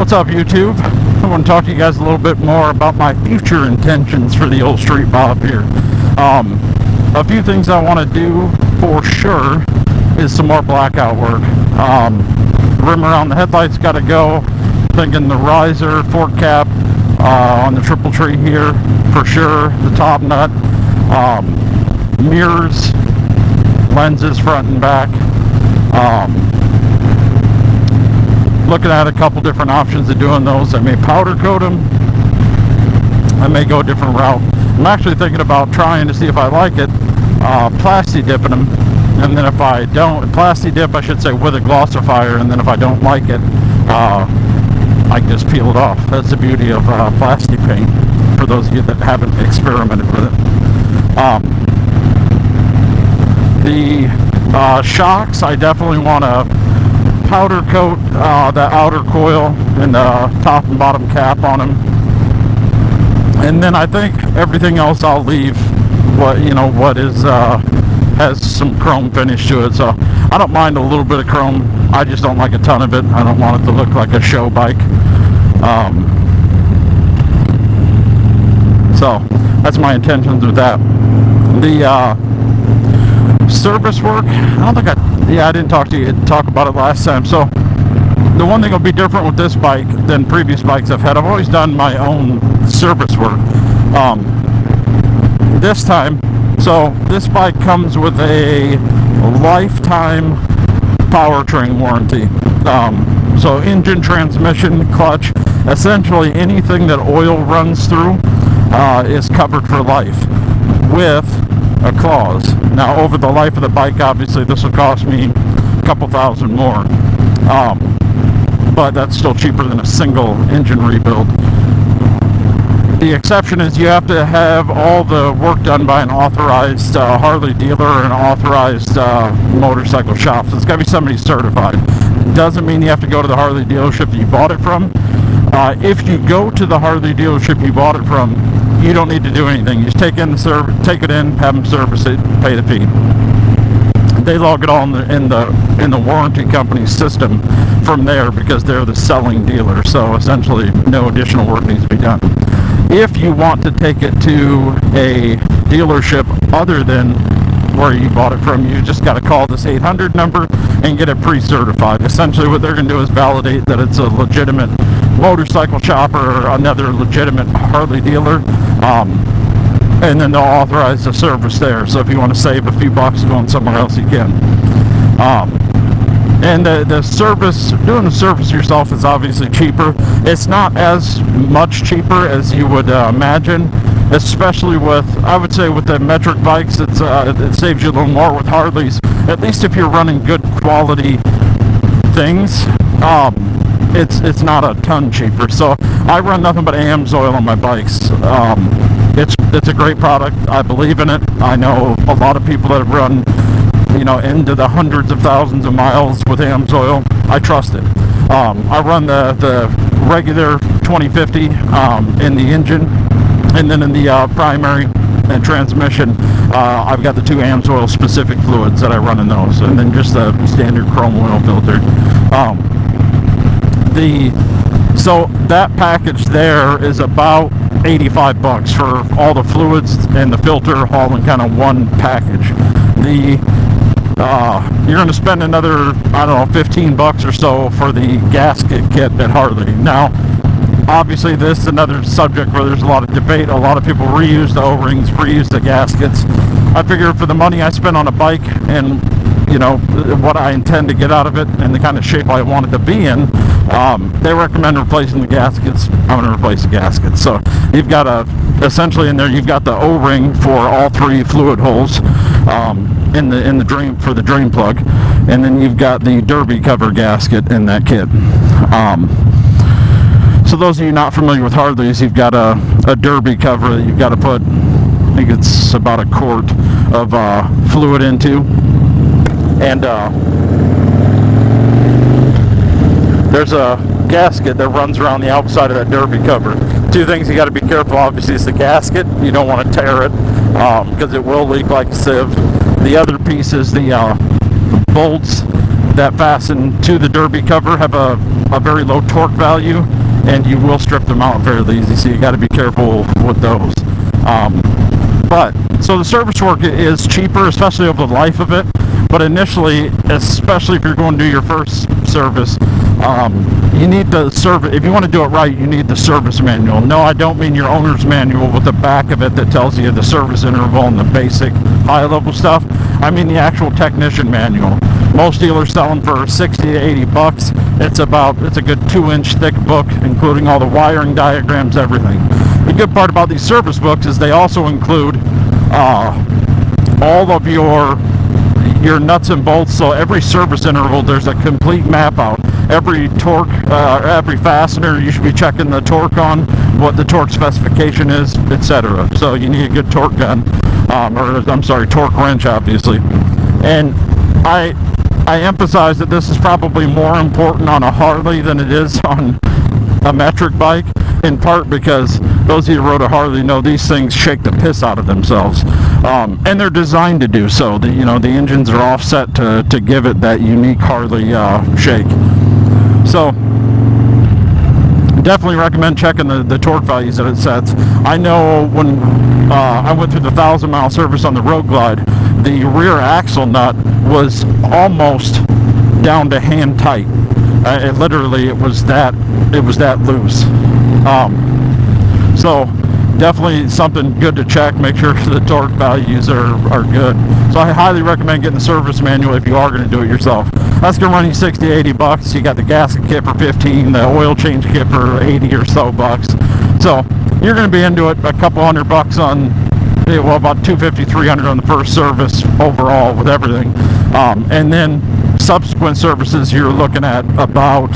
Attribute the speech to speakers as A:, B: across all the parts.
A: What's up, YouTube? I want to talk to you guys a little bit more about my future intentions for the old Street Bob here. A few things I want to do for sure is some more blackout work. Rim around the headlights got to go. Thinking the riser, fork cap on the triple tree here for sure. The top nut, mirrors, lenses front and back. Looking at a couple different options of doing those. I may powder coat them. I may go a different route. I'm actually thinking about trying to see if I like it, plasti dipping them, and then if I don't, plasti dip I should say with a glossifier, and then if I don't like it, I can just peel it off. That's the beauty of plasti paint, for those of you that haven't experimented with it. The shocks, I definitely want to powder coat the outer coil and the top and bottom cap on them, and then I think everything else I'll leave what is has some chrome finish to it. So I don't mind a little bit of chrome, I just don't like a ton of it. I don't want it to look like a show bike. So that's my intentions with that. The service work, I didn't talk about it last time. So the one thing will be different with this bike than previous bikes I've had, I've always done my own service work. This time, so this bike comes with a lifetime powertrain warranty. So engine, transmission, clutch, essentially anything that oil runs through is covered for life with a clause. Now over the life of the bike, obviously this will cost me a couple thousand more, but that's still cheaper than a single engine rebuild. The exception is you have to have all the work done by an authorized Harley dealer or an authorized motorcycle shop. So it's got to be somebody certified. Doesn't mean you have to go to the Harley dealership that you bought it from. If you go to the Harley dealership you bought it from, you don't need to do anything. You just take it in, have them service it, pay the fee. They log it all in the warranty company's system from there, because they're the selling dealer. So essentially, no additional work needs to be done. If you want to take it to a dealership other than where you bought it from, you just got to call this 800 number and get it pre-certified. Essentially, what they're going to do is validate that it's a legitimate motorcycle shop or another legitimate Harley dealer, and then they'll authorize the service there. So if you want to save a few bucks going somewhere else, you can. And the service, doing the service yourself is obviously cheaper. It's not as much cheaper as you would imagine, especially with, I would say with the metric bikes, it saves you a little more. With Harleys, at least if you're running good quality things, it's not a ton cheaper. So I run nothing but AMSOIL on my bikes. It's a great product. I believe in it. I know a lot of people that have run into the hundreds of thousands of miles with AMSOIL. I trust it. I run the regular 2050 in the engine, and then in the primary and transmission, I've got the two AMSOIL specific fluids that I run in those, and then just the standard chrome oil filter. So that package there is about 85 bucks for all the fluids and the filter all in kind of one package. You're going to spend another, 15 bucks or so for the gasket kit at Harley. Now, obviously this is another subject where there's a lot of debate. A lot of people reuse the O-rings, reuse the gaskets. I figure for the money I spend on a bike and what I intend to get out of it and the kind of shape I want it to be in, they recommend replacing the gaskets. I'm going to replace the gaskets. So you've got essentially in there you've got the O-ring for all three fluid holes in the drain, for the drain plug, and then you've got the derby cover gasket in that kit. So those of you not familiar with Harleys, you've got a derby cover that you've got to put, I think it's about a quart of fluid into, and there's a gasket that runs around the outside of that derby cover. Two things you got to be careful. Obviously, it's the gasket. You don't want to tear it because it will leak like a sieve. The other piece is the bolts that fasten to the derby cover have a very low torque value, and you will strip them out fairly easy, so you got to be careful with those. So the service work is cheaper, especially over the life of it, but initially, especially if you're going to do your first service, you need the service. If you want to do it right, you need the service manual. No, I don't mean your owner's manual with the back of it that tells you the service interval and the basic high-level stuff. I mean the actual technician manual. Most dealers sell them for 60 to 80 bucks. It's a good 2-inch thick book, including all the wiring diagrams, everything. The good part about these service books is they also include all of your nuts and bolts. So every service interval, there's a complete map out. Every torque, every fastener, you should be checking the torque on, what the torque specification is, etc. So you need a good torque gun, torque wrench, obviously. And I emphasize that this is probably more important on a Harley than it is on a metric bike, in part because those of you who rode a Harley know these things shake the piss out of themselves, and they're designed to do so. The engines are offset to give it that unique Harley shake. So definitely recommend checking the torque values that it sets. I know when I went through the 1,000-mile service on the Road Glide, the rear axle nut was almost down to hand tight. It was that loose. So definitely something good to check. Make sure the torque values are good. So I highly recommend getting the service manual if you are going to do it yourself. That's going to run you 60 to 80 bucks. You got the gasket kit for 15, the oil change kit for 80 or so bucks. So you're going to be into it a couple $100 on, about 250, 300 on the first service overall with everything. And then subsequent services, you're looking at about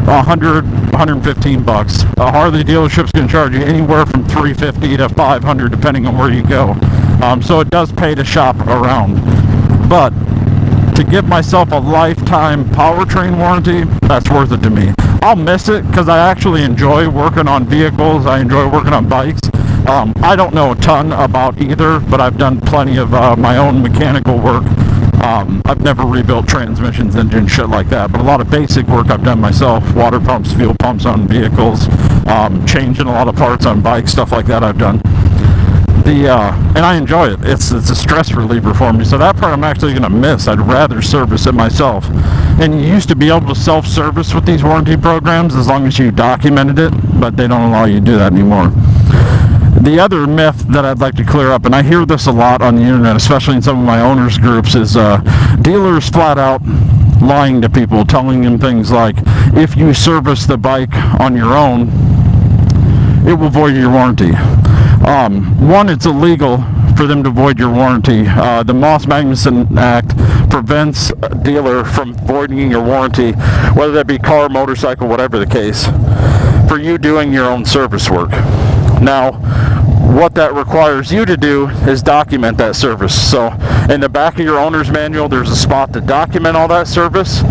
A: 100, 115 bucks. A Harley dealership's going to charge you anywhere from 350 to 500 depending on where you go. So it does pay to shop around. But to give myself a lifetime powertrain warranty, that's worth it to me. I'll miss it because I actually enjoy working on vehicles. I enjoy working on bikes. I don't know a ton about either, but I've done plenty of my own mechanical work. I've never rebuilt transmissions, engines, shit like that, but a lot of basic work I've done myself. Water pumps, fuel pumps on vehicles, changing a lot of parts on bikes, stuff like that I've done. And I enjoy it. It's a stress reliever for me, so that part I'm actually going to miss. I'd rather service it myself. And you used to be able to self-service with these warranty programs as long as you documented it, but they don't allow you to do that anymore. The other myth that I'd like to clear up, and I hear this a lot on the internet, especially in some of my owners groups, is dealers flat out lying to people, telling them things like, if you service the bike on your own, it will void your warranty. One, it's illegal for them to void your warranty. The Moss-Magnuson Act prevents a dealer from voiding your warranty, whether that be car, motorcycle, whatever the case, for you doing your own service work. Now, what that requires you to do is document that service. So in the back of your owner's manual, there's a spot to document all that service.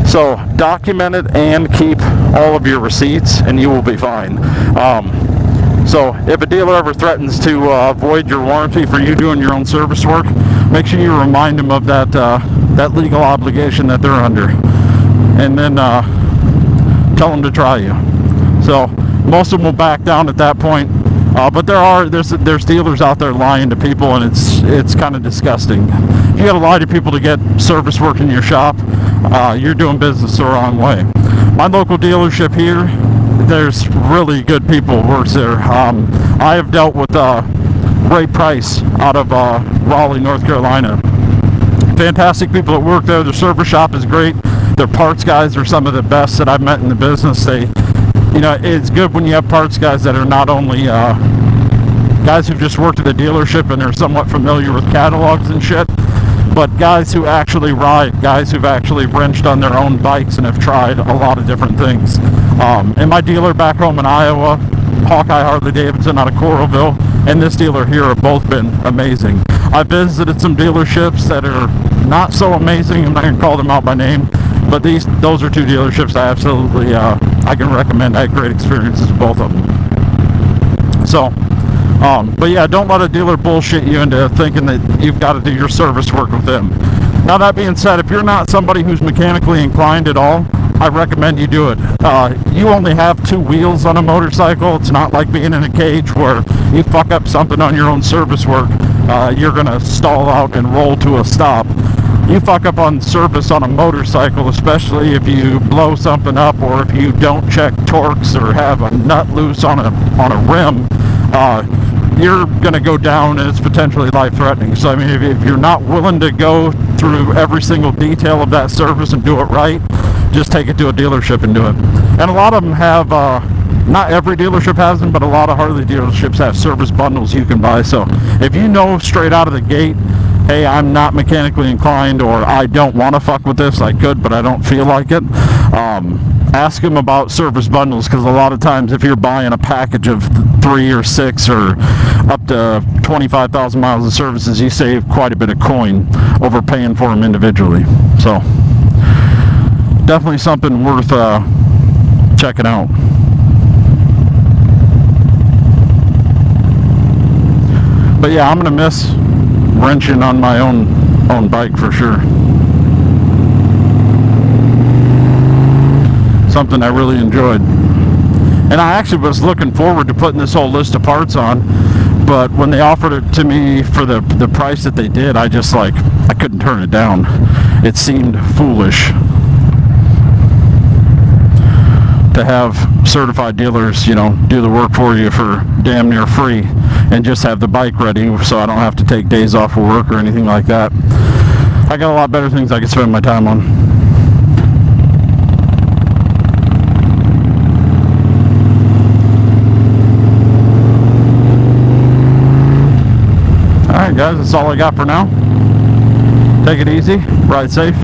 A: So document it and keep all of your receipts, and you will be fine. So if a dealer ever threatens to void your warranty for you doing your own service work, make sure you remind them of that legal obligation that they're under, and then tell them to try you. So most of them will back down at that point. But there's dealers out there lying to people, and it's kind of disgusting. If you got to lie to people to get service work in your shop, you're doing business the wrong way. My local dealership here, there's really good people who works there. I have dealt with Ray Price out of Raleigh, North Carolina. Fantastic people that work there. Their service shop is great. Their parts guys are some of the best that I've met in the business. It's good when you have parts guys that are not only guys who've just worked at the dealership and are somewhat familiar with catalogs and shit, but guys who actually ride, guys who've actually wrenched on their own bikes and have tried a lot of different things. And my dealer back home in Iowa, Hawkeye Harley Davidson out of Coralville, and this dealer here have both been amazing. I visited some dealerships that are not so amazing. I'm not going to call them out by name, but those are two dealerships I absolutely I can recommend. I had great experiences with both of them. So, but yeah, don't let a dealer bullshit you into thinking that you've got to do your service work with them. Now that being said, if you're not somebody who's mechanically inclined at all, I recommend you do it. You only have 2 wheels on a motorcycle. It's not like being in a cage where you fuck up something on your own service work, you're gonna stall out and roll to a stop. You fuck up on service on a motorcycle, especially if you blow something up or if you don't check torques or have a nut loose on a rim, you're gonna go down and it's potentially life-threatening. So I mean, if you're not willing to go through every single detail of that service and do it right, just take it to a dealership and do it. And a lot of them have, not every dealership has them, but a lot of Harley dealerships have service bundles you can buy. So if you know straight out of the gate, hey, I'm not mechanically inclined, or I don't want to fuck with this, I could, but I don't feel like it, ask them about service bundles, because a lot of times if you're buying a package of 3 or 6 or up to 25,000 miles of services, you save quite a bit of coin over paying for them individually. So definitely something worth checking out. But yeah, I'm gonna miss wrenching on my own bike for sure. Something I really enjoyed. And I actually was looking forward to putting this whole list of parts on, but when they offered it to me for the price that they did, I couldn't turn it down. It seemed foolish to have certified dealers, do the work for you for damn near free and just have the bike ready so I don't have to take days off of work or anything like that. I got a lot better things I could spend my time on. Alright guys, that's all I got for now. Take it easy, ride safe.